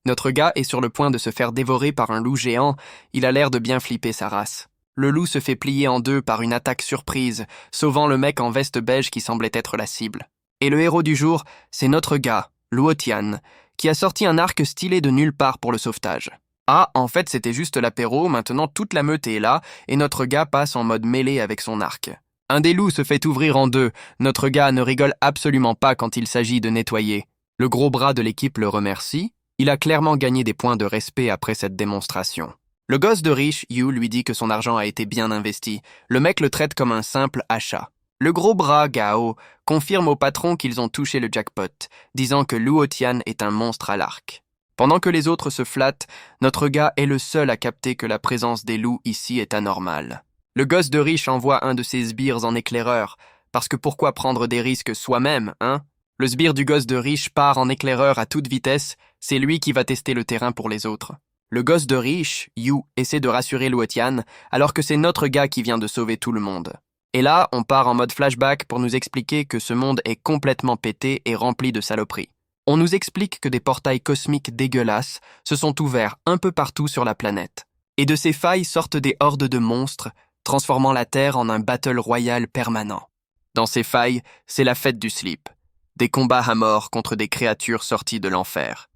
Notre gars est sur le point de se faire dévorer par un loup géant, il a l'air de bien flipper sa race. Le loup se fait plier en deux par une attaque surprise, sauvant le mec en veste beige qui semblait être la cible. Et le héros du jour, c'est notre gars, Luo Tian, qui a sorti un arc stylé de nulle part pour le sauvetage. Ah, en fait c'était juste l'apéro, maintenant toute la meute est là, et notre gars passe en mode mêlée avec son arc. Un des loups se fait ouvrir en deux, notre gars ne rigole absolument pas quand il s'agit de nettoyer. Le gros bras de l'équipe le remercie, il a clairement gagné des points de respect après cette démonstration. Le gosse de riche, Yu, lui dit que son argent a été bien investi. Le mec le traite comme un simple achat. Le gros bras, Gao, confirme au patron qu'ils ont touché le jackpot, disant que Luo Tian est un monstre à l'arc. Pendant que les autres se flattent, notre gars est le seul à capter que la présence des loups ici est anormale. Le gosse de riche envoie un de ses sbires en éclaireur, parce que pourquoi prendre des risques soi-même, hein? Le sbire du gosse de riche part en éclaireur à toute vitesse, c'est lui qui va tester le terrain pour les autres. Le gosse de riche, Yu, essaie de rassurer Luo Tian, alors que c'est notre gars qui vient de sauver tout le monde. Et là, on part en mode flashback pour nous expliquer que ce monde est complètement pété et rempli de saloperies. On nous explique que des portails cosmiques dégueulasses se sont ouverts un peu partout sur la planète. Et de ces failles sortent des hordes de monstres, transformant la Terre en un battle royal permanent. Dans ces failles, c'est la fête du slip. Des combats à mort contre des créatures sorties de l'enfer.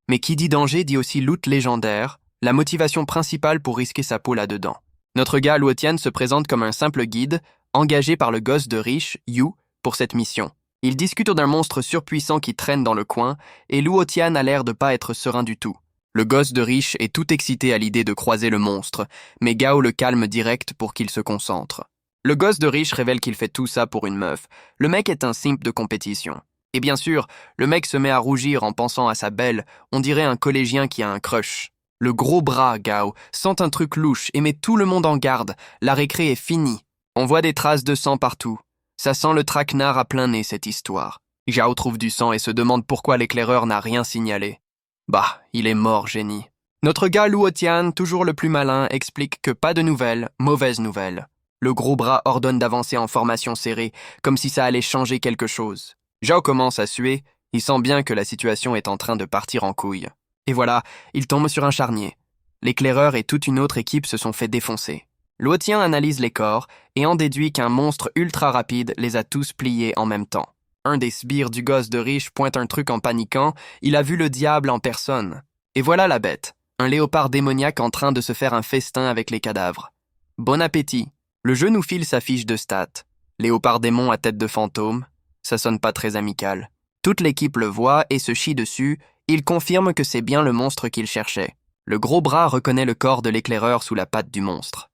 Mais qui dit danger dit aussi loot légendaire, la motivation principale pour risquer sa peau là-dedans. Notre gars Luo Tian se présente comme un simple guide, engagé par le gosse de riche, Yu, pour cette mission. Il discute d'un monstre surpuissant qui traîne dans le coin, et Luo Tian a l'air de pas être serein du tout. Le gosse de riche est tout excité à l'idée de croiser le monstre, mais Gao le calme direct pour qu'il se concentre. Le gosse de riche révèle qu'il fait tout ça pour une meuf. Le mec est un simp de compétition. Et bien sûr, le mec se met à rougir en pensant à sa belle, on dirait un collégien qui a un crush. Le gros bras, Gao, sent un truc louche et met tout le monde en garde. La récré est finie. On voit des traces de sang partout. Ça sent le traquenard à plein nez, cette histoire. Gao trouve du sang et se demande pourquoi l'éclaireur n'a rien signalé. Bah, il est mort, génie. Notre gars Luo Tian, toujours le plus malin, explique que pas de nouvelles, mauvaises nouvelles. Le gros bras ordonne d'avancer en formation serrée, comme si ça allait changer quelque chose. Zhao commence à suer, il sent bien que la situation est en train de partir en couille. Et voilà, il tombe sur un charnier. L'éclaireur et toute une autre équipe se sont fait défoncer. Luo Tian analyse les corps et en déduit qu'un monstre ultra rapide les a tous pliés en même temps. Un des sbires du gosse de riche pointe un truc en paniquant, il a vu le diable en personne. Et voilà la bête, un léopard démoniaque en train de se faire un festin avec les cadavres. Bon appétit. Le jeu nous file sa fiche de stats. Léopard démon à tête de fantôme, ça sonne pas très amical. Toute l'équipe le voit et se chie dessus, il confirme que c'est bien le monstre qu'il cherchait. Le gros bras reconnaît le corps de l'éclaireur sous la patte du monstre.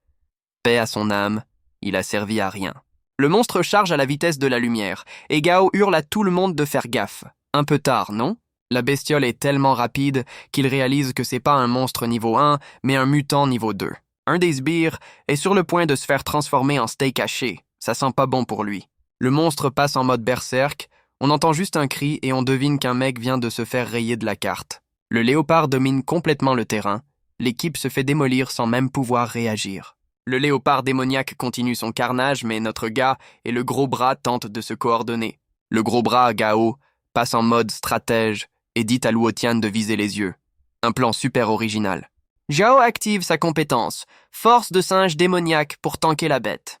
Paix à son âme, il a servi à rien. Le monstre charge à la vitesse de la lumière, et Gao hurle à tout le monde de faire gaffe. Un peu tard, non? La bestiole est tellement rapide qu'il réalise que c'est pas un monstre niveau 1, mais un mutant niveau 2. Un des sbires est sur le point de se faire transformer en steak haché. Ça sent pas bon pour lui. Le monstre passe en mode berserk, on entend juste un cri et on devine qu'un mec vient de se faire rayer de la carte. Le léopard domine complètement le terrain. L'équipe se fait démolir sans même pouvoir réagir. Le léopard démoniaque continue son carnage, mais notre gars et le gros bras tentent de se coordonner. Le gros bras, Gao, passe en mode stratège et dit à Luo Tian de viser les yeux. Un plan super original. Zhao active sa compétence, force de singe démoniaque pour tanker la bête.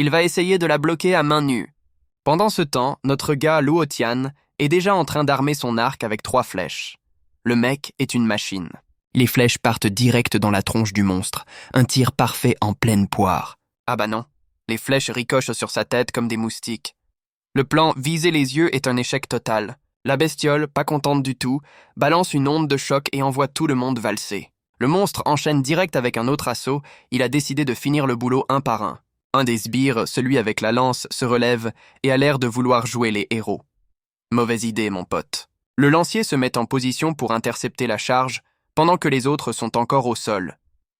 Il va essayer de la bloquer à main nue. Pendant ce temps, notre gars Luo Tian est déjà en train d'armer son arc avec 3 flèches. Le mec est une machine. Les flèches partent direct dans la tronche du monstre, un tir parfait en pleine poire. Ah bah non, les flèches ricochent sur sa tête comme des moustiques. Le plan viser les yeux est un échec total. La bestiole, pas contente du tout, balance une onde de choc et envoie tout le monde valser. Le monstre enchaîne direct avec un autre assaut, il a décidé de finir le boulot un par un. Un des sbires, celui avec la lance, se relève et a l'air de vouloir jouer les héros. Mauvaise idée, mon pote. Le lancier se met en position pour intercepter la charge, pendant que les autres sont encore au sol.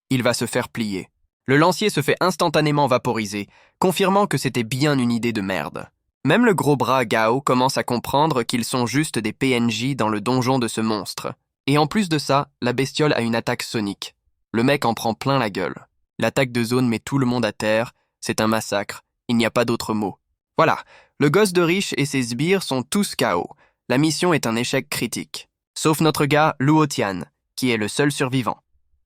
Il va se faire plier. Le lancier se fait instantanément vaporiser, confirmant que c'était bien une idée de merde. Même le gros bras Gao commence à comprendre qu'ils sont juste des PNJ dans le donjon de ce monstre. Et en plus de ça, la bestiole a une attaque sonique. Le mec en prend plein la gueule. L'attaque de zone met tout le monde à terre, c'est un massacre, il n'y a pas d'autre mot. Voilà, le gosse de riche et ses sbires sont tous KO. La mission est un échec critique. sauf notre gars Luo Tian, qui est le seul survivant.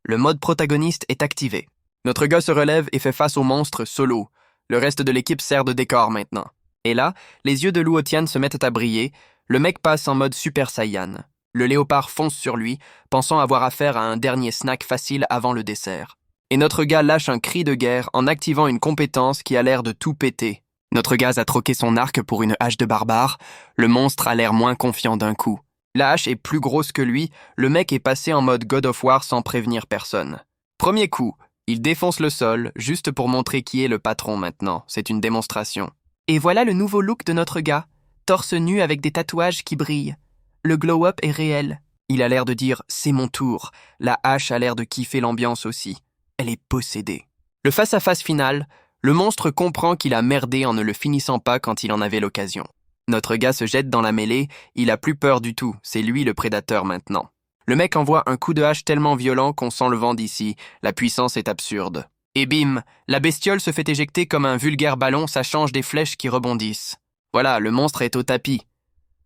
Le mode protagoniste est activé. Notre gars se relève et fait face au monstre solo. Le reste de l'équipe sert de décor maintenant. Et là, les yeux de Luo Tian se mettent à briller, le mec passe en mode Super Saiyan. Le léopard fonce sur lui, pensant avoir affaire à un dernier snack facile avant le dessert. Et notre gars lâche un cri de guerre en activant une compétence qui a l'air de tout péter. Notre gars a troqué son arc pour une hache de barbare, le monstre a l'air moins confiant d'un coup. La hache est plus grosse que lui, le mec est passé en mode God of War sans prévenir personne. Premier coup, il défonce le sol, juste pour montrer qui est le patron maintenant, c'est une démonstration. Et voilà le nouveau look de notre gars, torse nu avec des tatouages qui brillent. Le glow-up est réel. Il a l'air de dire « c'est mon tour », la hache a l'air de kiffer l'ambiance aussi. Elle est possédée. Le face-à-face final, le monstre comprend qu'il a merdé en ne le finissant pas quand il en avait l'occasion. Notre gars se jette dans la mêlée, il a plus peur du tout, c'est lui le prédateur maintenant. Le mec envoie un coup de hache tellement violent qu'on sent le vent d'ici, la puissance est absurde. Et bim, la bestiole se fait éjecter comme un vulgaire ballon, ça change des flèches qui rebondissent. Voilà, le monstre est au tapis.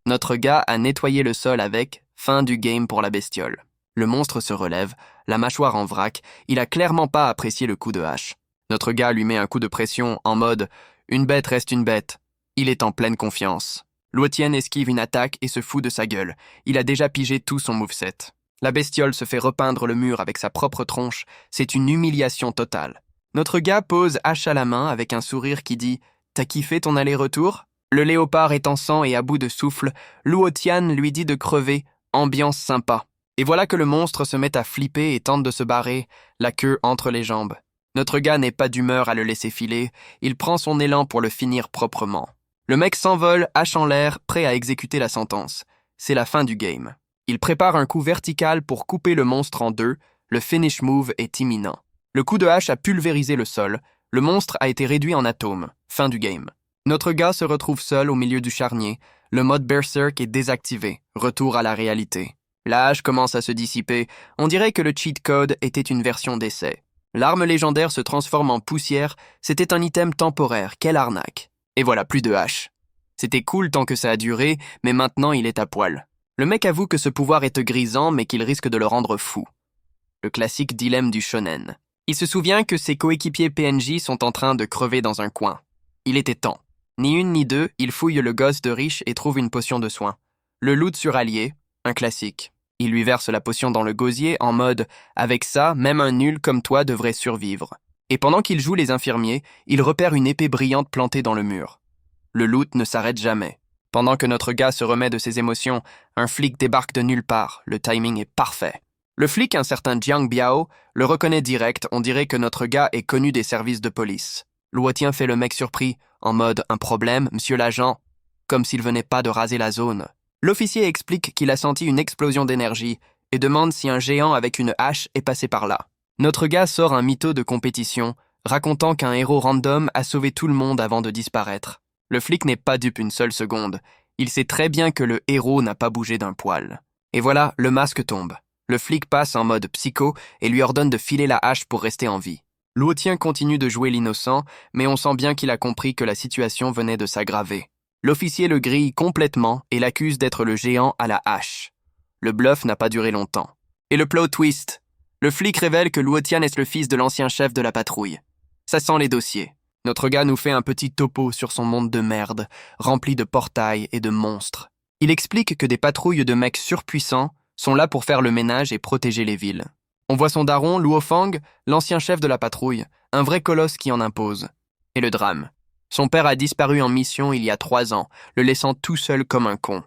Notre gars a nettoyé le sol avec fin du game pour la bestiole. Le monstre se relève, la mâchoire en vrac, il a clairement pas apprécié le coup de hache. Notre gars lui met un coup de pression en mode « une bête reste une bête ». Il est en pleine confiance. Luo Tian esquive une attaque et se fout de sa gueule. Il a déjà pigé tout son moveset. La bestiole se fait repeindre le mur avec sa propre tronche. C'est une humiliation totale. Notre gars pose hache à la main avec un sourire qui dit « T'as kiffé ton aller-retour ?» Le léopard est en sang et à bout de souffle. Luo Tian lui dit de crever. Ambiance sympa. Et voilà que le monstre se met à flipper et tente de se barrer, la queue entre les jambes. Notre gars n'est pas d'humeur à le laisser filer. Il prend son élan pour le finir proprement. Le mec s'envole, hache en l'air, prêt à exécuter la sentence. C'est la fin du game. Il prépare un coup vertical pour couper le monstre en deux. Le finish move est imminent. Le coup de hache a pulvérisé le sol. Le monstre a été réduit en atomes. Fin du game. Notre gars se retrouve seul au milieu du charnier. Le mode Berserk est désactivé. Retour à la réalité. La hache commence à se dissiper. On dirait que le cheat code était une version d'essai. L'arme légendaire se transforme en poussière. C'était un item temporaire. Quelle arnaque. Et voilà, plus de hache. C'était cool tant que ça a duré, mais maintenant il est à poil. Le mec avoue que ce pouvoir est grisant, mais qu'il risque de le rendre fou. Le classique dilemme du shonen. Il se souvient que ses coéquipiers PNJ sont en train de crever dans un coin. Il était temps. Ni une ni deux, il fouille le gosse de riche et trouve une potion de soin. Le loot sur allié, un classique. Il lui verse la potion dans le gosier en mode « Avec ça, même un nul comme toi devrait survivre ». Et pendant qu'il joue les infirmiers, il repère une épée brillante plantée dans le mur. Le loot ne s'arrête jamais. Pendant que notre gars se remet de ses émotions, un flic débarque de nulle part. Le timing est parfait. Le flic, un certain Jiang Biao, le reconnaît direct. On dirait que notre gars est connu des services de police. Luo Tian fait le mec surpris, en mode « Un problème, monsieur l'agent ?» comme s'il venait pas de raser la zone. L'officier explique qu'il a senti une explosion d'énergie et demande si un géant avec une hache est passé par là. Notre gars sort un mytho de compétition, racontant qu'un héros random a sauvé tout le monde avant de disparaître. Le flic n'est pas dupe une seule seconde. Il sait très bien que le héros n'a pas bougé d'un poil. Et voilà, le masque tombe. Le flic passe en mode psycho et lui ordonne de filer la hache pour rester en vie. Luo Tian continue de jouer l'innocent, mais on sent bien qu'il a compris que la situation venait de s'aggraver. L'officier le grille complètement et l'accuse d'être le géant à la hache. Le bluff n'a pas duré longtemps. Et le plot twist. Le flic révèle que Luo Tian est le fils de l'ancien chef de la patrouille. Ça sent les dossiers. Notre gars nous fait un petit topo sur son monde de merde, rempli de portails et de monstres. Il explique que des patrouilles de mecs surpuissants sont là pour faire le ménage et protéger les villes. On voit son daron, Luo Fang, l'ancien chef de la patrouille, un vrai colosse qui en impose. Et le drame. Son père a disparu en mission il y a 3 ans, le laissant tout seul comme un con.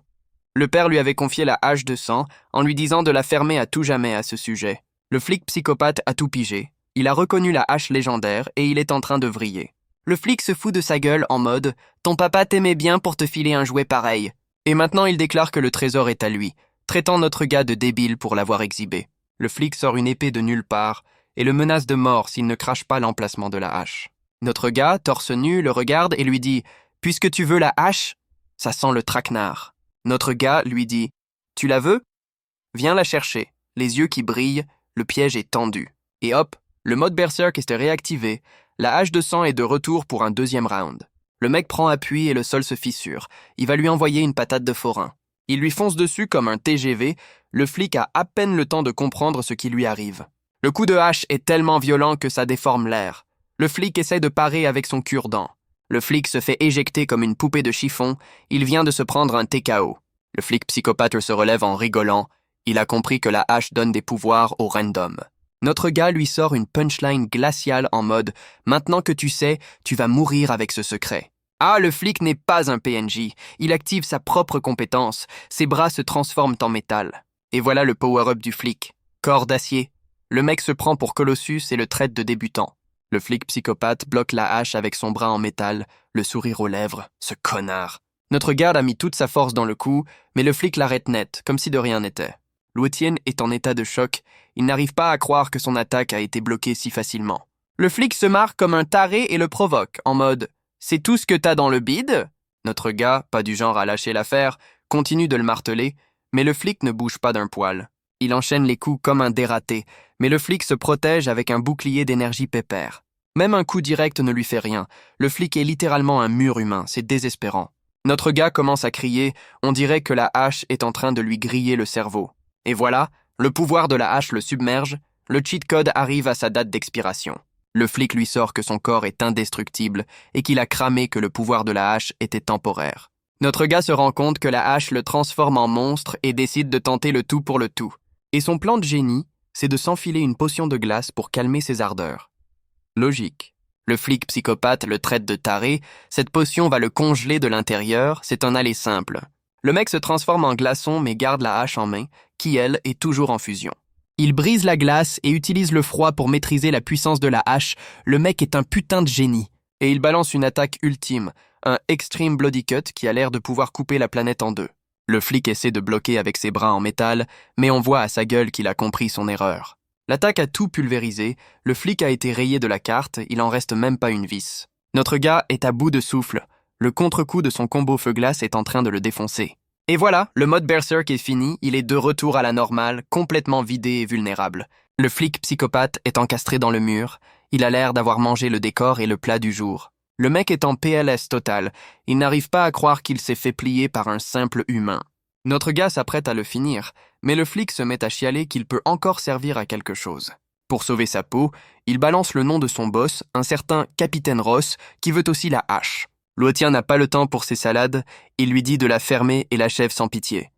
Le père lui avait confié la hache de sang en lui disant de la fermer à tout jamais à ce sujet. Le flic psychopathe a tout pigé. Il a reconnu la hache légendaire et il est en train de vriller. Le flic se fout de sa gueule en mode « Ton papa t'aimait bien pour te filer un jouet pareil ». Et maintenant il déclare que le trésor est à lui, traitant notre gars de débile pour l'avoir exhibé. Le flic sort une épée de nulle part et le menace de mort s'il ne crache pas l'emplacement de la hache. Notre gars, torse nu, le regarde et lui dit « Puisque tu veux la hache ?» Ça sent le traquenard. Notre gars lui dit « Tu la veux ? Viens la chercher. » Les yeux qui brillent, le piège est tendu. Et hop, le mode Berserk est réactivé. La hache de sang est de retour pour un deuxième round. Le mec prend appui et le sol se fissure. Il va lui envoyer une patate de forain. Il lui fonce dessus comme un TGV. Le flic a à peine le temps de comprendre ce qui lui arrive. Le coup de hache est tellement violent que ça déforme l'air. Le flic essaie de parer avec son cure-dent. Le flic se fait éjecter comme une poupée de chiffon. Il vient de se prendre un TKO. Le flic psychopathe se relève en rigolant. Il a compris que la hache donne des pouvoirs au random. Notre gars lui sort une punchline glaciale en mode « Maintenant que tu sais, tu vas mourir avec ce secret ». Ah, le flic n'est pas un PNJ. Il active sa propre compétence. Ses bras se transforment en métal. Et voilà le power-up du flic. Corps d'acier. Le mec se prend pour Colossus et le traite de débutant. Le flic psychopathe bloque la hache avec son bras en métal, le sourire aux lèvres. Ce connard. Notre garde a mis toute sa force dans le coup, mais le flic l'arrête net, comme si de rien n'était. Luotien est en état de choc. Il n'arrive pas à croire que son attaque a été bloquée si facilement. Le flic se marre comme un taré et le provoque, en mode « C'est tout ce que t'as dans le bide ?» Notre gars, pas du genre à lâcher l'affaire, continue de le marteler, mais le flic ne bouge pas d'un poil. Il enchaîne les coups comme un dératé, mais le flic se protège avec un bouclier d'énergie pépère. Même un coup direct ne lui fait rien. Le flic est littéralement un mur humain, c'est désespérant. Notre gars commence à crier, on dirait que la hache est en train de lui griller le cerveau. Et voilà, le pouvoir de la hache le submerge, le cheat code arrive à sa date d'expiration. Le flic lui sort que son corps est indestructible et qu'il a cramé que le pouvoir de la hache était temporaire. Notre gars se rend compte que la hache le transforme en monstre et décide de tenter le tout pour le tout. Et son plan de génie, c'est de s'enfiler une potion de glace pour calmer ses ardeurs. Logique. Le flic psychopathe le traite de taré, cette potion va le congeler de l'intérieur, c'est un aller simple. Le mec se transforme en glaçon mais garde la hache en main, qui elle est toujours en fusion. Il brise la glace et utilise le froid pour maîtriser la puissance de la hache, le mec est un putain de génie. Et il balance une attaque ultime, un Extreme Bloody Cut qui a l'air de pouvoir couper la planète en deux. Le flic essaie de bloquer avec ses bras en métal, mais on voit à sa gueule qu'il a compris son erreur. L'attaque a tout pulvérisé, le flic a été rayé de la carte, il en reste même pas une vis. Notre gars est à bout de souffle, le contre-coup de son combo feu-glace est en train de le défoncer. Et voilà, le mode Berserk est fini, il est de retour à la normale, complètement vidé et vulnérable. Le flic psychopathe est encastré dans le mur, il a l'air d'avoir mangé le décor et le plat du jour. Le mec est en PLS total, il n'arrive pas à croire qu'il s'est fait plier par un simple humain. Notre gars s'apprête à le finir, mais le flic se met à chialer qu'il peut encore servir à quelque chose. Pour sauver sa peau, il balance le nom de son boss, un certain Capitaine Ross, qui veut aussi la hache. Luotien n'a pas le temps pour ses salades, il lui dit de la fermer et l'achève sans pitié.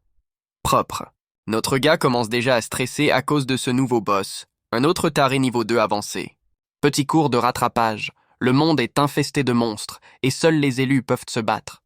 Propre. Notre gars commence déjà à stresser à cause de ce nouveau boss, un autre taré niveau 2 avancé. Petit cours de rattrapage. Le monde est infesté de monstres, et seuls les élus peuvent se battre.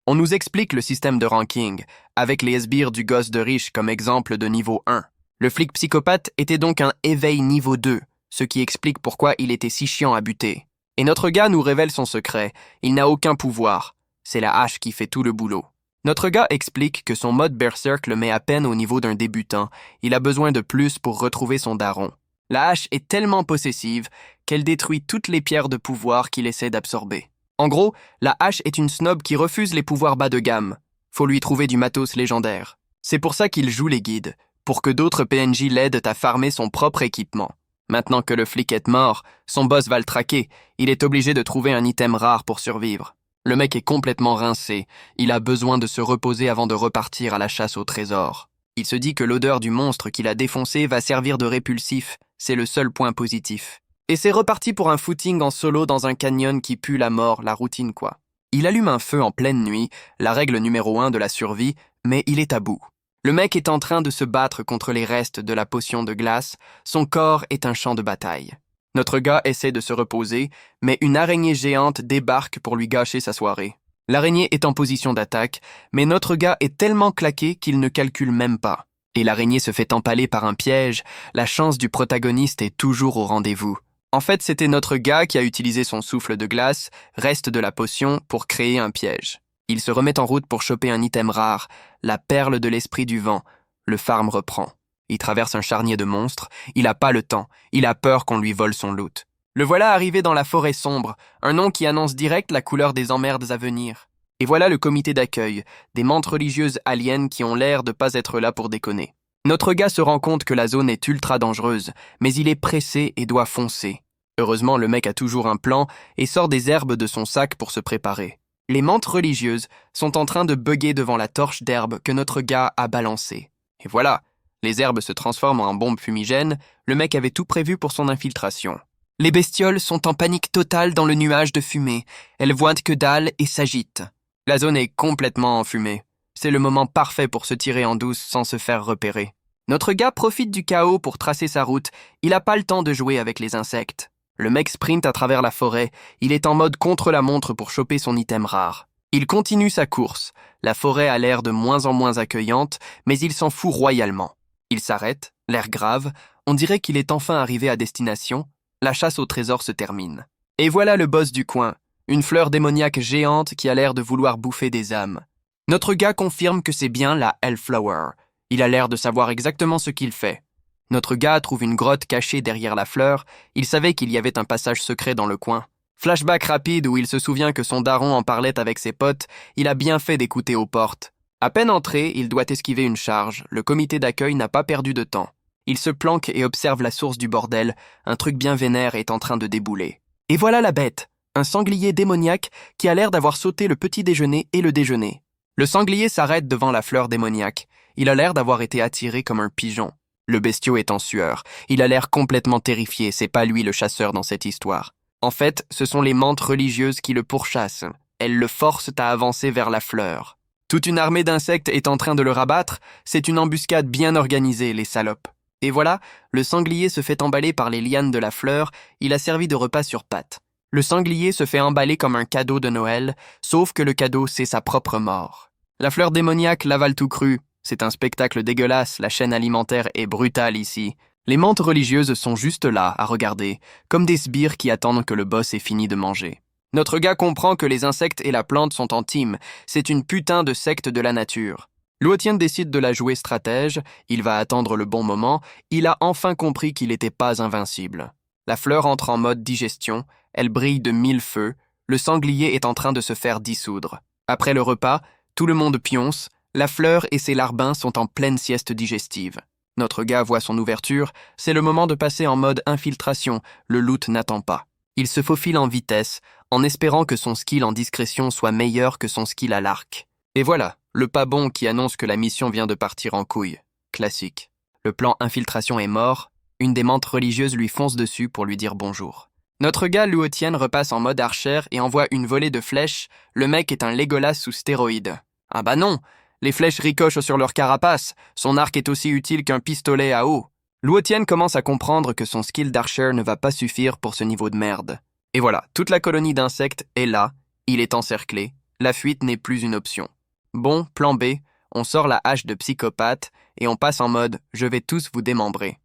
On nous explique le système de ranking, avec les sbires du gosse de riche comme exemple de niveau 1. Le flic psychopathe était donc un éveil niveau 2, ce qui explique pourquoi il était si chiant à buter. Et notre gars nous révèle son secret, il n'a aucun pouvoir, c'est la hache qui fait tout le boulot. Notre gars explique que son mode Berserk le met à peine au niveau d'un débutant, il a besoin de plus pour retrouver son daron. La hache est tellement possessive qu'elle détruit toutes les pierres de pouvoir qu'il essaie d'absorber. En gros, la hache est une snob qui refuse les pouvoirs bas de gamme. Faut lui trouver du matos légendaire. C'est pour ça qu'il joue les guides, pour que d'autres PNJ l'aident à farmer son propre équipement. Maintenant que le flic est mort, son boss va le traquer, il est obligé de trouver un item rare pour survivre. Le mec est complètement rincé, il a besoin de se reposer avant de repartir à la chasse au trésor. Il se dit que l'odeur du monstre qu'il a défoncé va servir de répulsif, c'est le seul point positif. Et c'est reparti pour un footing en solo dans un canyon qui pue la mort, la routine quoi. Il allume un feu en pleine nuit, la règle numéro 1 de la survie, mais il est à bout. Le mec est en train de se battre contre les restes de la potion de glace, son corps est un champ de bataille. Notre gars essaie de se reposer, mais une araignée géante débarque pour lui gâcher sa soirée. L'araignée est en position d'attaque, mais notre gars est tellement claqué qu'il ne calcule même pas. Et l'araignée se fait empaler par un piège, la chance du protagoniste est toujours au rendez-vous. En fait, c'était notre gars qui a utilisé son souffle de glace, reste de la potion, pour créer un piège. Il se remet en route pour choper un item rare, la perle de l'esprit du vent. Le farm reprend. Il traverse un charnier de monstres, il a pas le temps, il a peur qu'on lui vole son loot. Le voilà arrivé dans la forêt sombre, un nom qui annonce direct la couleur des emmerdes à venir. Et voilà le comité d'accueil, des mantes religieuses aliens qui ont l'air de pas être là pour déconner. Notre gars se rend compte que la zone est ultra dangereuse, mais il est pressé et doit foncer. Heureusement, le mec a toujours un plan et sort des herbes de son sac pour se préparer. Les mantes religieuses sont en train de bugger devant la torche d'herbe que notre gars a balancée. Et voilà, les herbes se transforment en bombes fumigènes, le mec avait tout prévu pour son infiltration. Les bestioles sont en panique totale dans le nuage de fumée. Elles voient que dalle et s'agitent. La zone est complètement enfumée. C'est le moment parfait pour se tirer en douce sans se faire repérer. Notre gars profite du chaos pour tracer sa route. Il n'a pas le temps de jouer avec les insectes. Le mec sprint à travers la forêt. Il est en mode contre-la-montre pour choper son item rare. Il continue sa course. La forêt a l'air de moins en moins accueillante, mais il s'en fout royalement. Il s'arrête, l'air grave. On dirait qu'il est enfin arrivé à destination. La chasse au trésor se termine. Et voilà le boss du coin, une fleur démoniaque géante qui a l'air de vouloir bouffer des âmes. Notre gars confirme que c'est bien la Hellflower. Il a l'air de savoir exactement ce qu'il fait. Notre gars trouve une grotte cachée derrière la fleur. Il savait qu'il y avait un passage secret dans le coin. Flashback rapide où il se souvient que son daron en parlait avec ses potes. Il a bien fait d'écouter aux portes. À peine entré, il doit esquiver une charge. Le comité d'accueil n'a pas perdu de temps. Il se planque et observe la source du bordel. Un truc bien vénère est en train de débouler. Et voilà la bête, un sanglier démoniaque qui a l'air d'avoir sauté le petit déjeuner et le déjeuner. Le sanglier s'arrête devant la fleur démoniaque. Il a l'air d'avoir été attiré comme un pigeon. Le bestiau est en sueur. Il a l'air complètement terrifié, c'est pas lui le chasseur dans cette histoire. En fait, ce sont les mantes religieuses qui le pourchassent. Elles le forcent à avancer vers la fleur. Toute une armée d'insectes est en train de le rabattre. C'est une embuscade bien organisée, les salopes. Et voilà, le sanglier se fait emballer par les lianes de la fleur, il a servi de repas sur pattes. Le sanglier se fait emballer comme un cadeau de Noël, sauf que le cadeau, c'est sa propre mort. La fleur démoniaque l'avale tout cru. C'est un spectacle dégueulasse, la chaîne alimentaire est brutale ici. Les mantes religieuses sont juste là, à regarder, comme des sbires qui attendent que le boss ait fini de manger. Notre gars comprend que les insectes et la plante sont en team, c'est une putain de secte de la nature. Luotien décide de la jouer stratège, il va attendre le bon moment, il a enfin compris qu'il n'était pas invincible. La fleur entre en mode digestion, elle brille de 1000 feux, le sanglier est en train de se faire dissoudre. Après le repas, tout le monde pionce, la fleur et ses larbins sont en pleine sieste digestive. Notre gars voit son ouverture, c'est le moment de passer en mode infiltration, le loot n'attend pas. Il se faufile en vitesse, en espérant que son skill en discrétion soit meilleur que son skill à l'arc. Et voilà, le pas bon qui annonce que la mission vient de partir en couille. Classique. Le plan infiltration est mort, une des mantes religieuses lui fonce dessus pour lui dire bonjour. Notre gars Luotien repasse en mode archer et envoie une volée de flèches, le mec est un Legolas sous stéroïdes. Ah bah non, les flèches ricochent sur leur carapace, son arc est aussi utile qu'un pistolet à eau. Luotien commence à comprendre que son skill d'archer ne va pas suffire pour ce niveau de merde. Et voilà, toute la colonie d'insectes est là, il est encerclé, la fuite n'est plus une option. Bon, plan B, on sort la hache de psychopathe et on passe en mode « je vais tous vous démembrer ».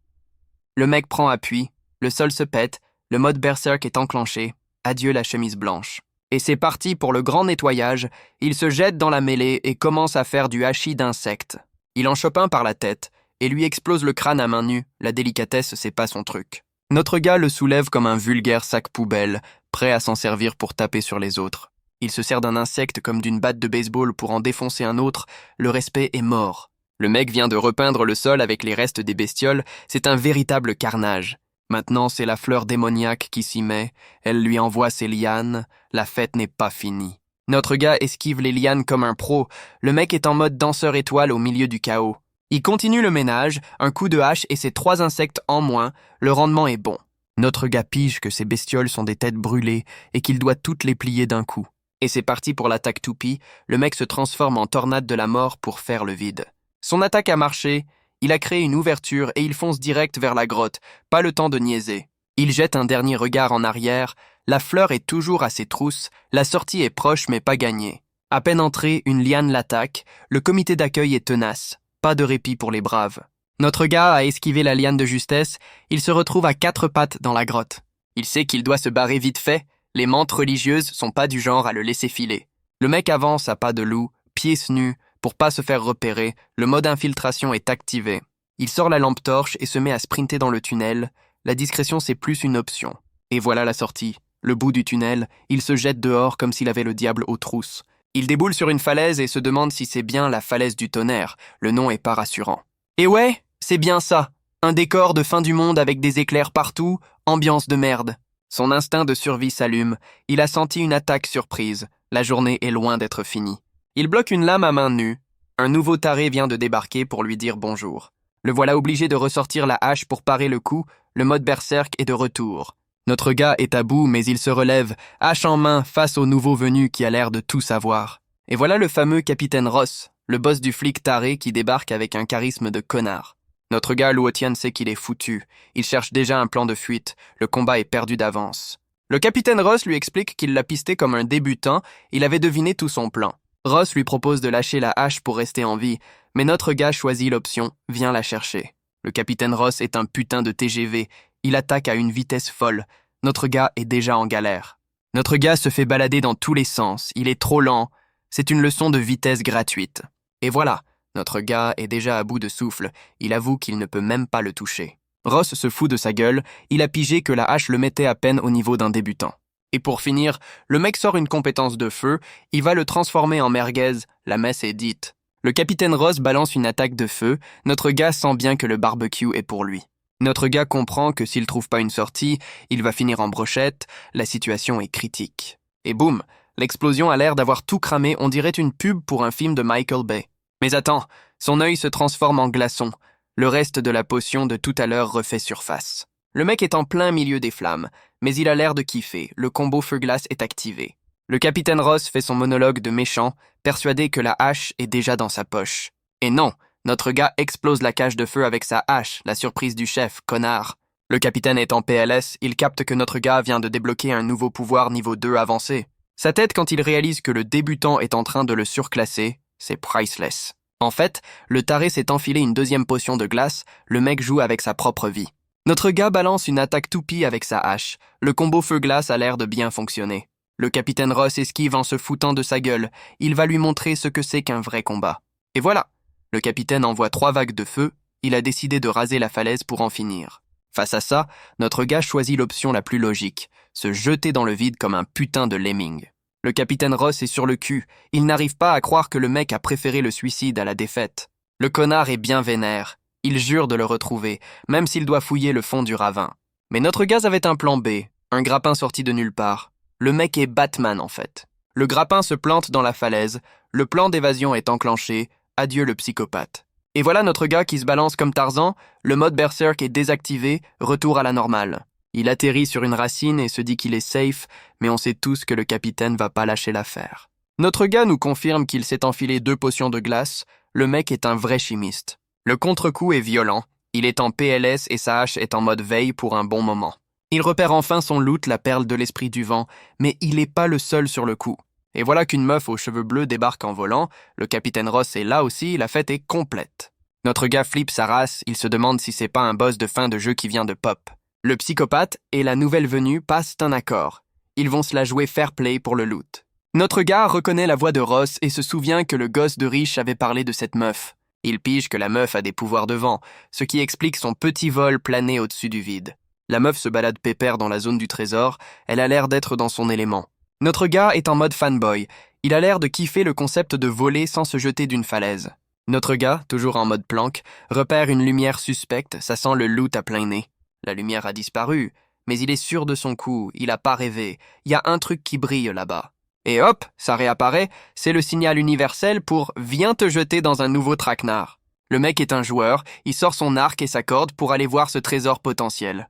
Le mec prend appui, le sol se pète, le mode berserk est enclenché, adieu la chemise blanche. Et c'est parti pour le grand nettoyage, il se jette dans la mêlée et commence à faire du hachis d'insectes. Il en chope un par la tête et lui explose le crâne à main nue, la délicatesse c'est pas son truc. Notre gars le soulève comme un vulgaire sac poubelle, prêt à s'en servir pour taper sur les autres. Il se sert d'un insecte comme d'une batte de baseball pour en défoncer un autre, le respect est mort. Le mec vient de repeindre le sol avec les restes des bestioles, c'est un véritable carnage. Maintenant, c'est la fleur démoniaque qui s'y met, elle lui envoie ses lianes, la fête n'est pas finie. Notre gars esquive les lianes comme un pro, le mec est en mode danseur étoile au milieu du chaos. Il continue le ménage, un coup de hache et ses 3 insectes en moins, le rendement est bon. Notre gars pige que ces bestioles sont des têtes brûlées et qu'il doit toutes les plier d'un coup. Et c'est parti pour l'attaque toupie, le mec se transforme en tornade de la mort pour faire le vide. Son attaque a marché, il a créé une ouverture et il fonce direct vers la grotte, pas le temps de niaiser. Il jette un dernier regard en arrière, la fleur est toujours à ses trousses, la sortie est proche mais pas gagnée. À peine entré, une liane l'attaque, le comité d'accueil est tenace, pas de répit pour les braves. Notre gars a esquivé la liane de justesse, il se retrouve à 4 pattes dans la grotte. Il sait qu'il doit se barrer vite fait, les mantes religieuses sont pas du genre à le laisser filer. Le mec avance à pas de loup, pieds nus, pour pas se faire repérer, le mode infiltration est activé. Il sort la lampe torche et se met à sprinter dans le tunnel, la discrétion c'est plus une option. Et voilà la sortie. Le bout du tunnel, il se jette dehors comme s'il avait le diable aux trousses. Il déboule sur une falaise et se demande si c'est bien la falaise du tonnerre, le nom est pas rassurant. Et ouais, c'est bien ça, un décor de fin du monde avec des éclairs partout, ambiance de merde. Son instinct de survie s'allume, il a senti une attaque surprise, la journée est loin d'être finie. Il bloque une lame à main nue. Un nouveau taré vient de débarquer pour lui dire bonjour. Le voilà obligé de ressortir la hache pour parer le coup, le mode berserk est de retour. Notre gars est à bout, mais il se relève, hache en main, face au nouveau venu qui a l'air de tout savoir. Et voilà le fameux capitaine Ross, le boss du flic taré qui débarque avec un charisme de connard. Notre gars Luotian sait qu'il est foutu, il cherche déjà un plan de fuite, le combat est perdu d'avance. Le capitaine Ross lui explique qu'il l'a pisté comme un débutant, il avait deviné tout son plan. Ross lui propose de lâcher la hache pour rester en vie, mais notre gars choisit l'option, vient la chercher. Le capitaine Ross est un putain de TGV, il attaque à une vitesse folle. Notre gars est déjà en galère. Notre gars se fait balader dans tous les sens, il est trop lent, c'est une leçon de vitesse gratuite. Et voilà, notre gars est déjà à bout de souffle, il avoue qu'il ne peut même pas le toucher. Ross se fout de sa gueule, il a pigé que la hache le mettait à peine au niveau d'un débutant. Et pour finir, le mec sort une compétence de feu, il va le transformer en merguez, la messe est dite. Le capitaine Ross balance une attaque de feu, notre gars sent bien que le barbecue est pour lui. Notre gars comprend que s'il trouve pas une sortie, il va finir en brochette, la situation est critique. Et boum, l'explosion a l'air d'avoir tout cramé, on dirait une pub pour un film de Michael Bay. Mais attends, son œil se transforme en glaçon. Le reste de la potion de tout à l'heure refait surface. Le mec est en plein milieu des flammes, mais il a l'air de kiffer, le combo feu-glace est activé. Le capitaine Ross fait son monologue de méchant, persuadé que la hache est déjà dans sa poche. Et non, notre gars explose la cage de feu avec sa hache, la surprise du chef, connard. Le capitaine est en PLS, il capte que notre gars vient de débloquer un nouveau pouvoir niveau 2 avancé. Sa tête quand il réalise que le débutant est en train de le surclasser, c'est priceless. En fait, le taré s'est enfilé une deuxième potion de glace, le mec joue avec sa propre vie. Notre gars balance une attaque toupie avec sa hache. Le combo feu-glace a l'air de bien fonctionner. Le capitaine Ross esquive en se foutant de sa gueule. Il va lui montrer ce que c'est qu'un vrai combat. Et voilà, le capitaine envoie 3 vagues de feu, il a décidé de raser la falaise pour en finir. Face à ça, notre gars choisit l'option la plus logique, se jeter dans le vide comme un putain de lemming. Le capitaine Ross est sur le cul, il n'arrive pas à croire que le mec a préféré le suicide à la défaite. Le connard est bien vénère, il jure de le retrouver, même s'il doit fouiller le fond du ravin. Mais notre gars avait un plan B, un grappin sorti de nulle part. Le mec est Batman en fait. Le grappin se plante dans la falaise, le plan d'évasion est enclenché, adieu le psychopathe. Et voilà notre gars qui se balance comme Tarzan, le mode berserk est désactivé, retour à la normale. Il atterrit sur une racine et se dit qu'il est safe, mais on sait tous que le capitaine va pas lâcher l'affaire. Notre gars nous confirme qu'il s'est enfilé 2 potions de glace, le mec est un vrai chimiste. Le contre-coup est violent, il est en PLS et sa hache est en mode veille pour un bon moment. Il repère enfin son loot, la perle de l'esprit du vent, mais il n'est pas le seul sur le coup. Et voilà qu'une meuf aux cheveux bleus débarque en volant, le capitaine Ross est là aussi, la fête est complète. Notre gars flippe sa race, il se demande si c'est pas un boss de fin de jeu qui vient de pop. Le psychopathe et la nouvelle venue passent un accord. Ils vont se la jouer fair play pour le loot. Notre gars reconnaît la voix de Ross et se souvient que le gosse de riche avait parlé de cette meuf. Il pige que la meuf a des pouvoirs de vent, ce qui explique son petit vol plané au-dessus du vide. La meuf se balade pépère dans la zone du trésor, elle a l'air d'être dans son élément. Notre gars est en mode fanboy, il a l'air de kiffer le concept de voler sans se jeter d'une falaise. Notre gars, toujours en mode planque, repère une lumière suspecte, ça sent le loot à plein nez. La lumière a disparu, mais il est sûr de son coup, il a pas rêvé, il y a un truc qui brille là-bas. Et hop, ça réapparaît, c'est le signal universel pour « Viens te jeter dans un nouveau traquenard ». Le mec est un joueur, il sort son arc et sa corde pour aller voir ce trésor potentiel.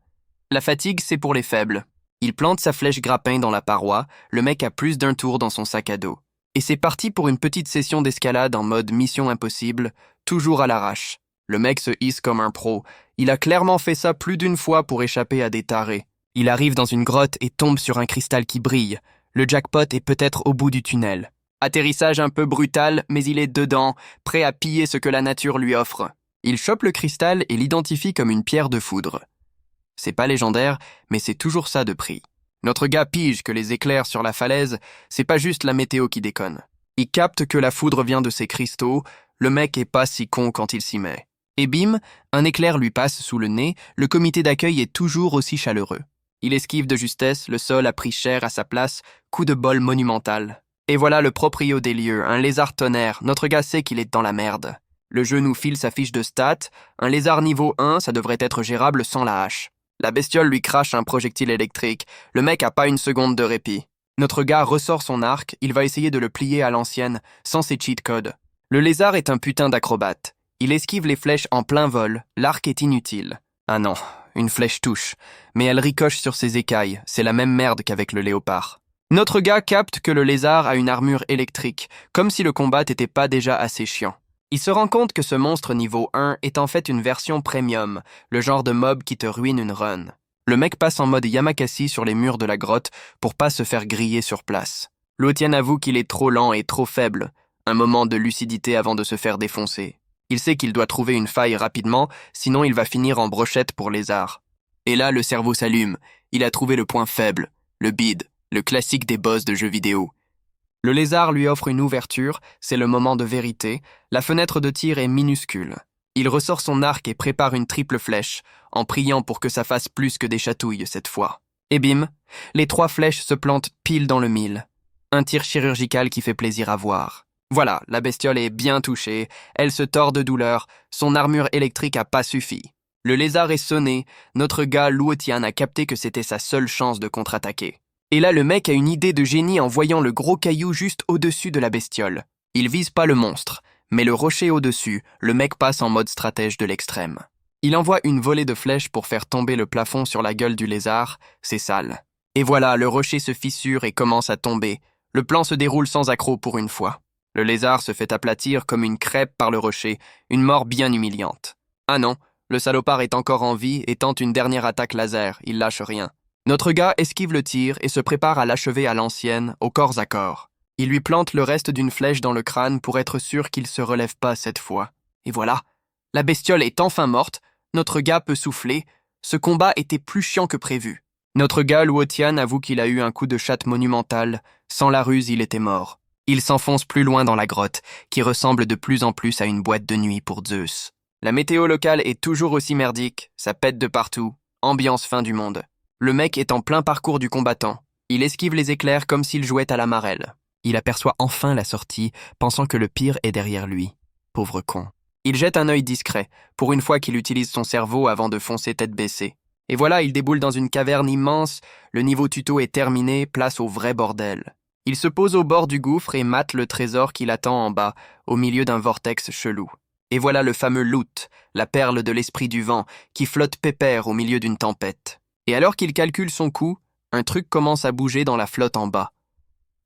La fatigue, c'est pour les faibles. Il plante sa flèche grappin dans la paroi, le mec a plus d'un tour dans son sac à dos. Et c'est parti pour une petite session d'escalade en mode mission impossible, toujours à l'arrache. Le mec se hisse comme un pro, il a clairement fait ça plus d'une fois pour échapper à des tarés. Il arrive dans une grotte et tombe sur un cristal qui brille. Le jackpot est peut-être au bout du tunnel. Atterrissage un peu brutal, mais il est dedans, prêt à piller ce que la nature lui offre. Il chope le cristal et l'identifie comme une pierre de foudre. C'est pas légendaire, mais c'est toujours ça de prix. Notre gars pige que les éclairs sur la falaise, c'est pas juste la météo qui déconne. Il capte que la foudre vient de ces cristaux, le mec est pas si con quand il s'y met. Et bim, un éclair lui passe sous le nez, le comité d'accueil est toujours aussi chaleureux. Il esquive de justesse, le sol a pris cher à sa place, coup de bol monumental. Et voilà le proprio des lieux, un lézard tonnerre, notre gars sait qu'il est dans la merde. Le jeu nous file sa fiche de stats, un lézard niveau 1, ça devrait être gérable sans la hache. La bestiole lui crache un projectile électrique, le mec a pas une seconde de répit. Notre gars ressort son arc, il va essayer de le plier à l'ancienne, sans ses cheat codes. Le lézard est un putain d'acrobate. Il esquive les flèches en plein vol, l'arc est inutile. Ah non, une flèche touche, mais elle ricoche sur ses écailles, c'est la même merde qu'avec le léopard. Notre gars capte que le lézard a une armure électrique, comme si le combat n'était pas déjà assez chiant. Il se rend compte que ce monstre niveau 1 est en fait une version premium, le genre de mob qui te ruine une run. Le mec passe en mode Yamakasi sur les murs de la grotte pour pas se faire griller sur place. Luotian avoue qu'il est trop lent et trop faible, un moment de lucidité avant de se faire défoncer. Il sait qu'il doit trouver une faille rapidement, sinon il va finir en brochette pour lézard. Et là, le cerveau s'allume, il a trouvé le point faible, le bide, le classique des boss de jeux vidéo. Le lézard lui offre une ouverture, c'est le moment de vérité, la fenêtre de tir est minuscule. Il ressort son arc et prépare une triple flèche, en priant pour que ça fasse plus que des chatouilles cette fois. Et bim, les 3 flèches se plantent pile dans le mille. Un tir chirurgical qui fait plaisir à voir. Voilà, la bestiole est bien touchée, elle se tord de douleur, son armure électrique a pas suffi. Le lézard est sonné, notre gars Luotian a capté que c'était sa seule chance de contre-attaquer. Et là, le mec a une idée de génie en voyant le gros caillou juste au-dessus de la bestiole. Il vise pas le monstre, mais le rocher au-dessus, le mec passe en mode stratège de l'extrême. Il envoie une volée de flèches pour faire tomber le plafond sur la gueule du lézard, c'est sale. Et voilà, le rocher se fissure et commence à tomber. Le plan se déroule sans accroc pour une fois. Le lézard se fait aplatir comme une crêpe par le rocher, une mort bien humiliante. Ah non, le salopard est encore en vie et tente une dernière attaque laser, il lâche rien. Notre gars esquive le tir et se prépare à l'achever à l'ancienne, au corps à corps. Il lui plante le reste d'une flèche dans le crâne pour être sûr qu'il se relève pas cette fois. Et voilà, la bestiole est enfin morte, notre gars peut souffler, ce combat était plus chiant que prévu. Notre gars Luotian avoue qu'il a eu un coup de chatte monumental, sans la ruse il était mort. Il s'enfonce plus loin dans la grotte, qui ressemble de plus en plus à une boîte de nuit pour Zeus. La météo locale est toujours aussi merdique, ça pète de partout, ambiance fin du monde. Le mec est en plein parcours du combattant. Il esquive les éclairs comme s'il jouait à la marelle. Il aperçoit enfin la sortie, pensant que le pire est derrière lui. Pauvre con. Il jette un œil discret, pour une fois qu'il utilise son cerveau avant de foncer tête baissée. Et voilà, il déboule dans une caverne immense, le niveau tuto est terminé, place au vrai bordel. Il se pose au bord du gouffre et mate le trésor qui l'attend en bas, au milieu d'un vortex chelou. Et voilà le fameux loot, la perle de l'esprit du vent, qui flotte pépère au milieu d'une tempête. Et alors qu'il calcule son coup, un truc commence à bouger dans la flotte en bas.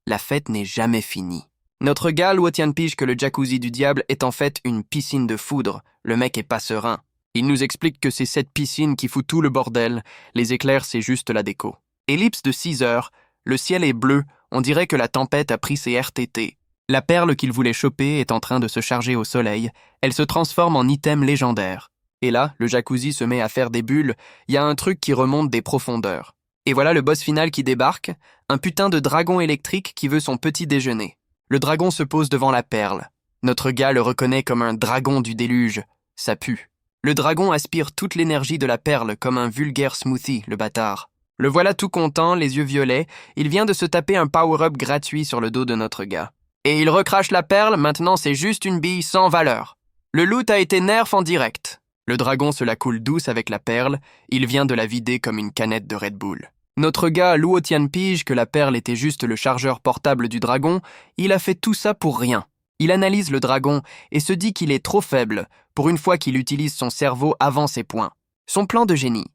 La fête n'est jamais finie. Notre gars Luotian pige que le jacuzzi du diable est en fait une piscine de foudre. Le mec est pas serein. Il nous explique que c'est cette piscine qui fout tout le bordel. Les éclairs, c'est juste la déco. Ellipse de 6 heures. Le ciel est bleu. On dirait que la tempête a pris ses RTT. La perle qu'il voulait choper est en train de se charger au soleil. Elle se transforme en item légendaire. Et là, le jacuzzi se met à faire des bulles. Il y a un truc qui remonte des profondeurs. Et voilà le boss final qui débarque. Un putain de dragon électrique qui veut son petit déjeuner. Le dragon se pose devant la perle. Notre gars le reconnaît comme un dragon du déluge. Ça pue. Le dragon aspire toute l'énergie de la perle comme un vulgaire smoothie, le bâtard. Le voilà tout content, les yeux violets. Il vient de se taper un power-up gratuit sur le dos de notre gars. Et il recrache la perle, maintenant c'est juste une bille sans valeur. Le loot a été nerf en direct. Le dragon se la coule douce avec la perle, il vient de la vider comme une canette de Red Bull. Notre gars Luotian pige que la perle était juste le chargeur portable du dragon, il a fait tout ça pour rien. Il analyse le dragon et se dit qu'il est trop faible, pour une fois qu'il utilise son cerveau avant ses points. Son plan de génie.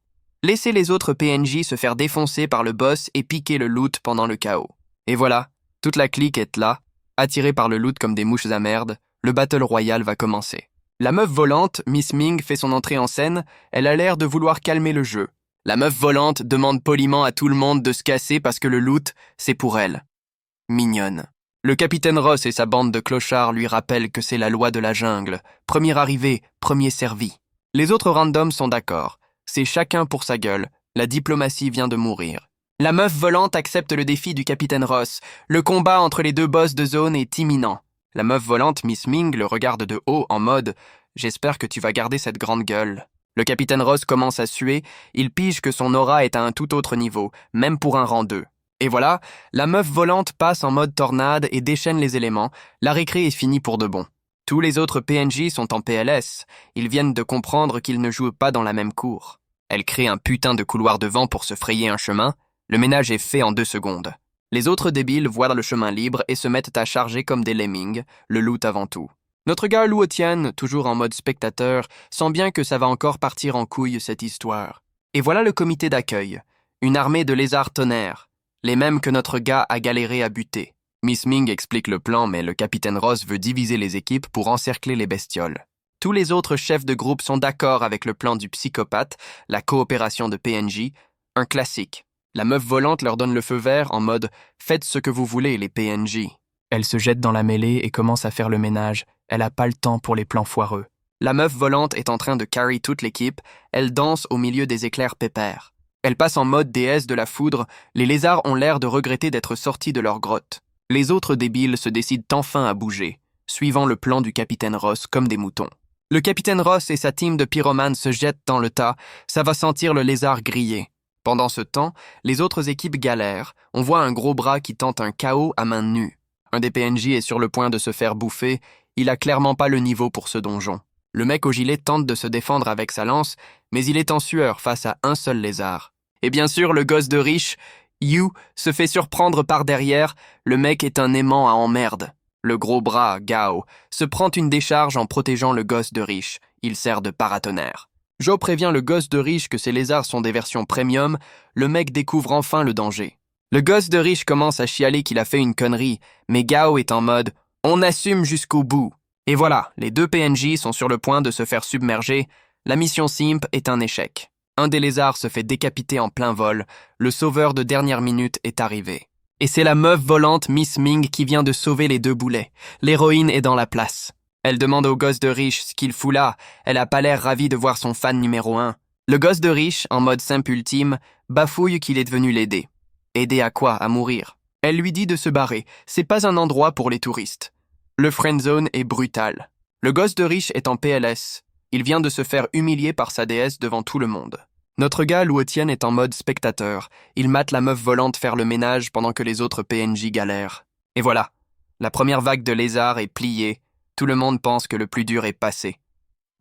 Laisser les autres PNJ se faire défoncer par le boss et piquer le loot pendant le chaos. Et voilà, toute la clique est là, attirée par le loot comme des mouches à merde, le battle royal va commencer. La meuf volante, Miss Ming, fait son entrée en scène, elle a l'air de vouloir calmer le jeu. La meuf volante demande poliment à tout le monde de se casser parce que le loot, c'est pour elle. Mignonne. Le capitaine Ross et sa bande de clochards lui rappellent que c'est la loi de la jungle. Premier arrivé, premier servi. Les autres randoms sont d'accord. C'est chacun pour sa gueule. La diplomatie vient de mourir. La meuf volante accepte le défi du capitaine Ross. Le combat entre les deux boss de zone est imminent. La meuf volante, Miss Ming, le regarde de haut en mode « J'espère que tu vas garder cette grande gueule ». Le capitaine Ross commence à suer, il pige que son aura est à un tout autre niveau, même pour un rang 2. Et voilà, la meuf volante passe en mode tornade et déchaîne les éléments, la récré est finie pour de bon. Tous les autres PNJ sont en PLS, ils viennent de comprendre qu'ils ne jouent pas dans la même cour. Elle crée un putain de couloir de vent pour se frayer un chemin, le ménage est fait en 2 secondes. Les autres débiles voient le chemin libre et se mettent à charger comme des lemmings, le loot avant tout. Notre gars Luo Tian, toujours en mode spectateur, sent bien que ça va encore partir en couille cette histoire. Et voilà le comité d'accueil. Une armée de lézards tonnerres, les mêmes que notre gars a galéré à buter. Miss Ming explique le plan, mais le capitaine Ross veut diviser les équipes pour encercler les bestioles. Tous les autres chefs de groupe sont d'accord avec le plan du psychopathe, la coopération de PNJ, un classique. La meuf volante leur donne le feu vert en mode « Faites ce que vous voulez, les PNJ ». Elle se jette dans la mêlée et commence à faire le ménage. Elle n'a pas le temps pour les plans foireux. La meuf volante est en train de carry toute l'équipe. Elle danse au milieu des éclairs pépères. Elle passe en mode déesse de la foudre. Les lézards ont l'air de regretter d'être sortis de leur grotte. Les autres débiles se décident enfin à bouger, suivant le plan du capitaine Ross comme des moutons. Le capitaine Ross et sa team de pyromanes se jettent dans le tas. Ça va sentir le lézard grillé. Pendant ce temps, les autres équipes galèrent. On voit un gros bras qui tente un KO à main nue. Un des PNJ est sur le point de se faire bouffer. Il a clairement pas le niveau pour ce donjon. Le mec au gilet tente de se défendre avec sa lance, mais il est en sueur face à un seul lézard. Et bien sûr, le gosse de riche, Yu, se fait surprendre par derrière. Le mec est un aimant à emmerde. Le gros bras, Gao, se prend une décharge en protégeant le gosse de riche. Il sert de paratonnerre. Joe prévient le gosse de riche que ces lézards sont des versions premium. Le mec découvre enfin le danger. Le gosse de riche commence à chialer qu'il a fait une connerie, mais Gao est en mode « On assume jusqu'au bout ». Et voilà, les deux PNJ sont sur le point de se faire submerger. La mission Simp est un échec. Un des lézards se fait décapiter en plein vol. Le sauveur de dernière minute est arrivé. Et c'est la meuf volante Miss Ming qui vient de sauver les deux boulets. L'héroïne est dans la place. Elle demande au gosse de riche ce qu'il fout là. Elle a pas l'air ravie de voir son fan numéro 1. Le gosse de riche, en mode simp ultime, bafouille qu'il est devenu l'aider. Aider à quoi? À mourir. Elle lui dit de se barrer. C'est pas un endroit pour les touristes. Le friendzone est brutal. Le gosse de riche est en PLS. Il vient de se faire humilier par sa déesse devant tout le monde. Notre gars Luo Tian est en mode spectateur. Il mate la meuf volante faire le ménage pendant que les autres PNJ galèrent. Et voilà, la première vague de lézards est pliée. Tout le monde pense que le plus dur est passé.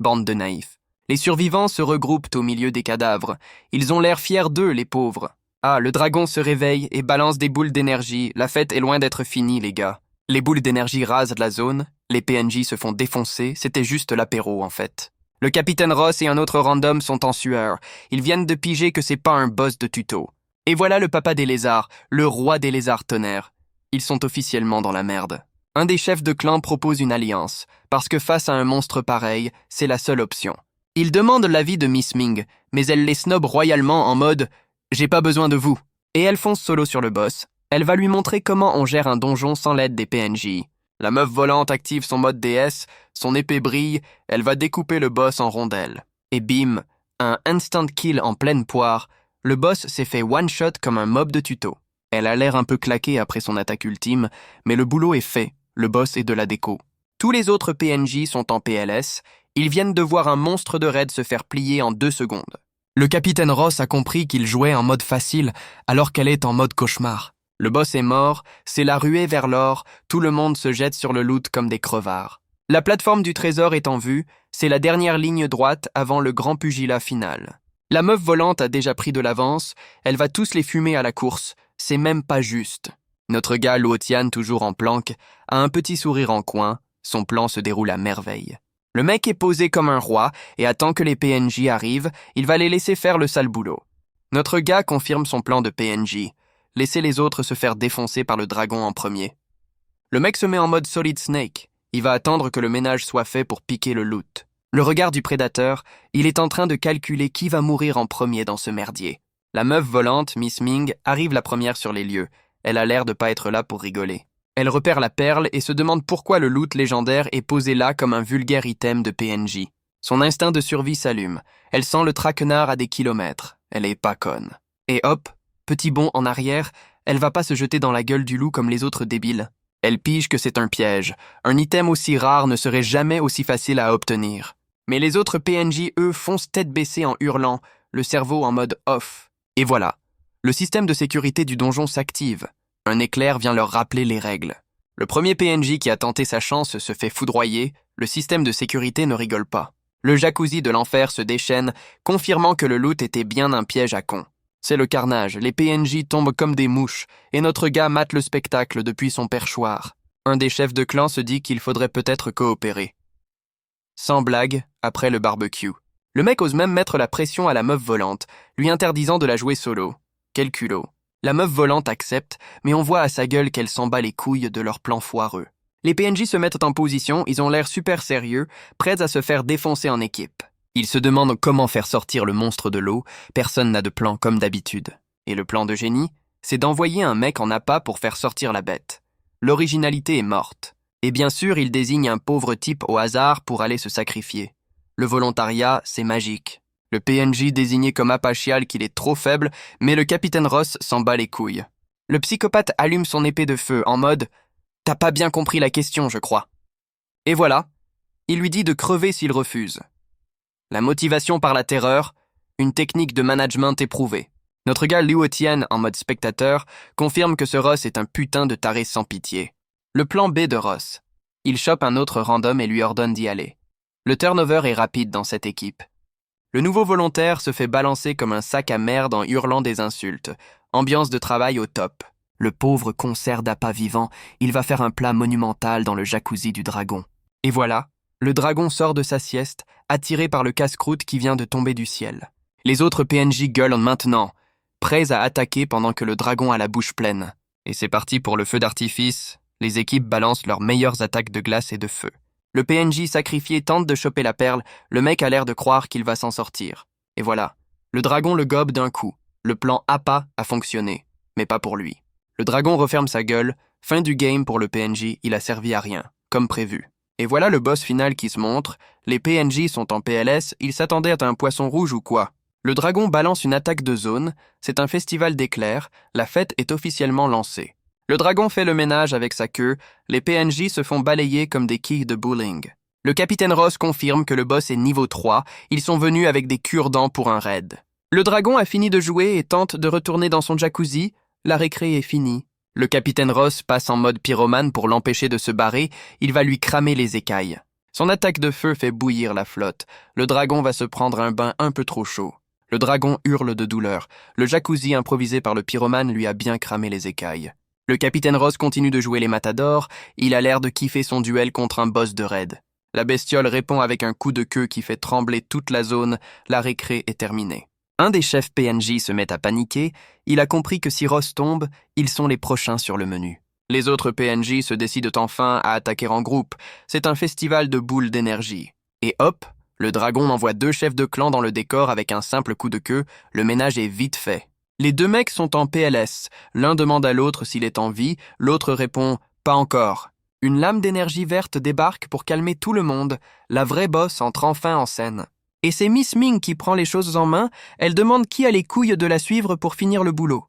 Bande de naïfs. Les survivants se regroupent au milieu des cadavres. Ils ont l'air fiers d'eux, les pauvres. Ah, le dragon se réveille et balance des boules d'énergie. La fête est loin d'être finie, les gars. Les boules d'énergie rasent la zone. Les PNJ se font défoncer. C'était juste l'apéro, en fait. Le capitaine Ross et un autre random sont en sueur. Ils viennent de piger que c'est pas un boss de tuto. Et voilà le papa des lézards, le roi des lézards tonnerres. Ils sont officiellement dans la merde. Un des chefs de clan propose une alliance, parce que face à un monstre pareil, c'est la seule option. Il demande l'avis de Miss Ming, mais elle les snob royalement en mode « J'ai pas besoin de vous ». Et elle fonce solo sur le boss. Elle va lui montrer comment on gère un donjon sans l'aide des PNJ. La meuf volante active son mode DS, son épée brille, elle va découper le boss en rondelles. Et bim, un instant kill en pleine poire, le boss s'est fait one-shot comme un mob de tuto. Elle a l'air un peu claquée après son attaque ultime, mais le boulot est fait, le boss est de la déco. Tous les autres PNJ sont en PLS, ils viennent de voir un monstre de raid se faire plier en 2 secondes. Le capitaine Ross a compris qu'il jouait en mode facile alors qu'elle est en mode cauchemar. Le boss est mort, c'est la ruée vers l'or, tout le monde se jette sur le loot comme des crevards. La plateforme du trésor est en vue, c'est la dernière ligne droite avant le grand pugilat final. La meuf volante a déjà pris de l'avance, elle va tous les fumer à la course, c'est même pas juste. Notre gars Luo Tian, toujours en planque, a un petit sourire en coin, son plan se déroule à merveille. Le mec est posé comme un roi et attend que les PNJ arrivent, il va les laisser faire le sale boulot. Notre gars confirme son plan de PNJ. Laissez les autres se faire défoncer par le dragon en premier. Le mec se met en mode Solid Snake. Il va attendre que le ménage soit fait pour piquer le loot. Le regard du prédateur, il est en train de calculer qui va mourir en premier dans ce merdier. La meuf volante, Miss Ming, arrive la première sur les lieux. Elle a l'air de pas être là pour rigoler. Elle repère la perle et se demande pourquoi le loot légendaire est posé là comme un vulgaire item de PNJ. Son instinct de survie s'allume. Elle sent le traquenard à des kilomètres. Elle est pas conne. Et hop, petit bond en arrière, elle va pas se jeter dans la gueule du loup comme les autres débiles. Elle pige que c'est un piège. Un item aussi rare ne serait jamais aussi facile à obtenir. Mais les autres PNJ, eux, foncent tête baissée en hurlant, le cerveau en mode off. Et voilà, le système de sécurité du donjon s'active. Un éclair vient leur rappeler les règles. Le premier PNJ qui a tenté sa chance se fait foudroyer, le système de sécurité ne rigole pas. Le jacuzzi de l'enfer se déchaîne, confirmant que le loot était bien un piège à con. C'est le carnage, les PNJ tombent comme des mouches, et notre gars mate le spectacle depuis son perchoir. Un des chefs de clan se dit qu'il faudrait peut-être coopérer. Sans blague, après le barbecue. Le mec ose même mettre la pression à la meuf volante, lui interdisant de la jouer solo. Quel culot. La meuf volante accepte, mais on voit à sa gueule qu'elle s'en bat les couilles de leur plan foireux. Les PNJ se mettent en position, ils ont l'air super sérieux, prêts à se faire défoncer en équipe. Ils se demandent comment faire sortir le monstre de l'eau, personne n'a de plan comme d'habitude. Et le plan de génie, c'est d'envoyer un mec en appât pour faire sortir la bête. L'originalité est morte. Et bien sûr, il désigne un pauvre type au hasard pour aller se sacrifier. Le volontariat, c'est magique. Le PNJ désigné comme apachial qu'il est trop faible, mais le capitaine Ross s'en bat les couilles. Le psychopathe allume son épée de feu en mode « T'as pas bien compris la question, je crois. » Et voilà, il lui dit de crever s'il refuse. La motivation par la terreur, une technique de management éprouvée. Notre gars Liu Tian, en mode spectateur, confirme que ce Ross est un putain de taré sans pitié. Le plan B de Ross. Il chope un autre random et lui ordonne d'y aller. Le turnover est rapide dans cette équipe. Le nouveau volontaire se fait balancer comme un sac à merde en hurlant des insultes. Ambiance de travail au top. Le pauvre concert d'appât vivant, il va faire un plat monumental dans le jacuzzi du dragon. Et voilà, le dragon sort de sa sieste, attiré par le casse-croûte qui vient de tomber du ciel. Les autres PNJ gueulent maintenant, prêts à attaquer pendant que le dragon a la bouche pleine. Et c'est parti pour le feu d'artifice. Les équipes balancent leurs meilleures attaques de glace et de feu. Le PNJ sacrifié tente de choper la perle, le mec a l'air de croire qu'il va s'en sortir. Et voilà, le dragon le gobe d'un coup. Le plan appât a fonctionné, mais pas pour lui. Le dragon referme sa gueule, fin du game pour le PNJ, il a servi à rien, comme prévu. Et voilà le boss final qui se montre, les PNJ sont en PLS, ils s'attendaient à un poisson rouge ou quoi. Le dragon balance une attaque de zone, c'est un festival d'éclairs, la fête est officiellement lancée. Le dragon fait le ménage avec sa queue, les PNJ se font balayer comme des quilles de bowling. Le capitaine Ross confirme que le boss est niveau 3, ils sont venus avec des cure-dents pour un raid. Le dragon a fini de jouer et tente de retourner dans son jacuzzi, la récré est finie. Le capitaine Ross passe en mode pyromane pour l'empêcher de se barrer, il va lui cramer les écailles. Son attaque de feu fait bouillir la flotte, le dragon va se prendre un bain un peu trop chaud. Le dragon hurle de douleur, le jacuzzi improvisé par le pyromane lui a bien cramé les écailles. Le capitaine Ross continue de jouer les matadors, il a l'air de kiffer son duel contre un boss de raid. La bestiole répond avec un coup de queue qui fait trembler toute la zone, la récré est terminée. Un des chefs PNJ se met à paniquer, il a compris que si Ross tombe, ils sont les prochains sur le menu. Les autres PNJ se décident enfin à attaquer en groupe, c'est un festival de boules d'énergie. Et hop, le dragon envoie 2 chefs de clan dans le décor avec un simple coup de queue, le ménage est vite fait. Les 2 mecs sont en PLS, l'un demande à l'autre s'il est en vie, l'autre répond « pas encore ». Une lame d'énergie verte débarque pour calmer tout le monde, la vraie boss entre enfin en scène. Et c'est Miss Ming qui prend les choses en main, elle demande qui a les couilles de la suivre pour finir le boulot.